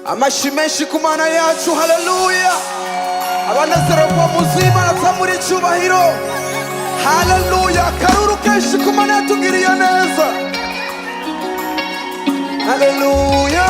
Amashi menshi ku Mana yacu, haleluya. Abanezero kwa muzima natamuri cyubahiro, haleluya. Karuru kenshi ku Mana yatugiriye neza, haleluya.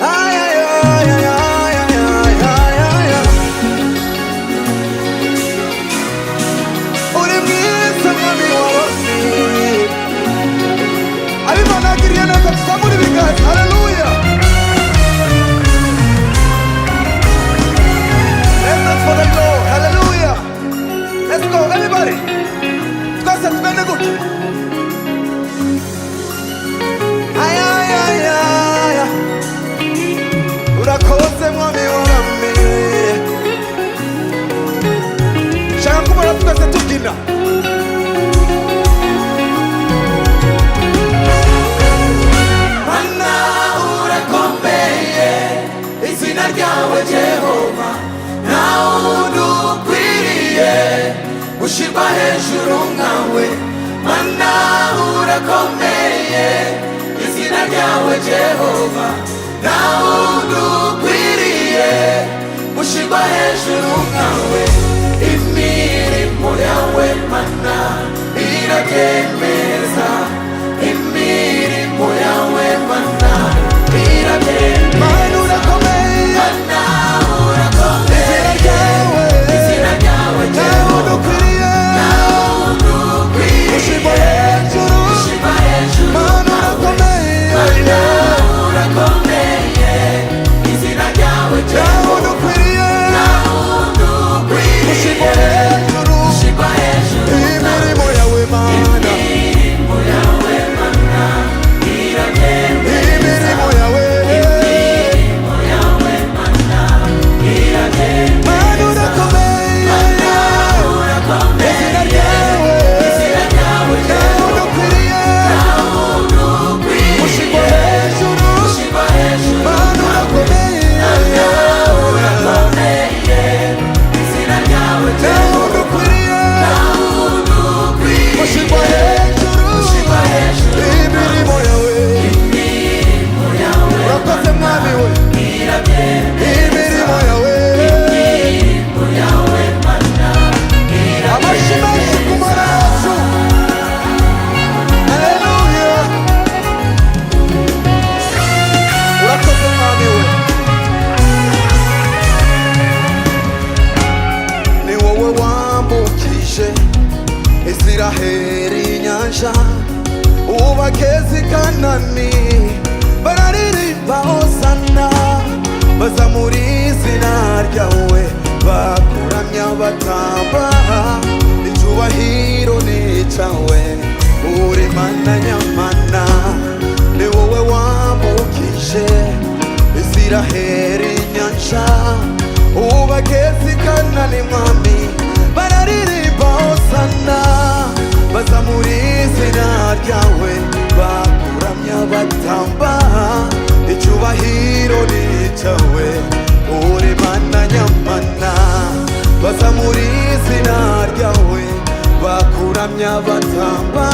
Ay ay ay ay ay ay ay ay. Uri mwiza mwami w'abami, abimana yagiriye neza tutamuri bigazi, haleluya. For the Lord, hallelujah. Let's go, everybody. Let's go, let's go. Ay, ay, ay, ay. Urakoze mwami w'abami. Shaka kumara twese tubyina. Mana urakomeye, izina ryawe Jehova. Ushirwa hejuru nkawe, Mana urakomeye, izina ryawe Jehova. Ntawundi ukwiriye ushirwa hejuru nkawe. Imirimo yawe Mana irabyemeza, imirimo yawe Mana irabyemeza. Mana urakomeye, Mana urakomeye, izina ryawe Jehova. Israheli nyanja ubageze Kanani, bararirimba hosana, bazamura izina ryawe, bakuramya batamba, icyubahiro ni cyawe. Uri Mana nyamana, ni wowe wambukije Israheli nyanja ubageze Kanani mwami, bararirimba hosana, bazamura izina ryawe, bakuramya batamba, icyubahiro ni cyawe. Uri Mana nyamana, bazamura izina ryawe, bakuramya batamba,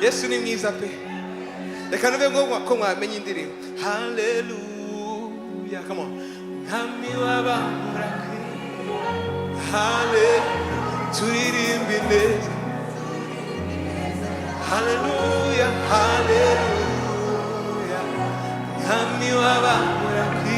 Yesu ni mwiza pe. Reka nube ngo ko mwamenye indirimbo. Hallelujah. Come on. Mwami w'abamuraki. Hallelujah. Turirimbe neza. Hallelujah. Hallelujah. Mwami w'abamuraki.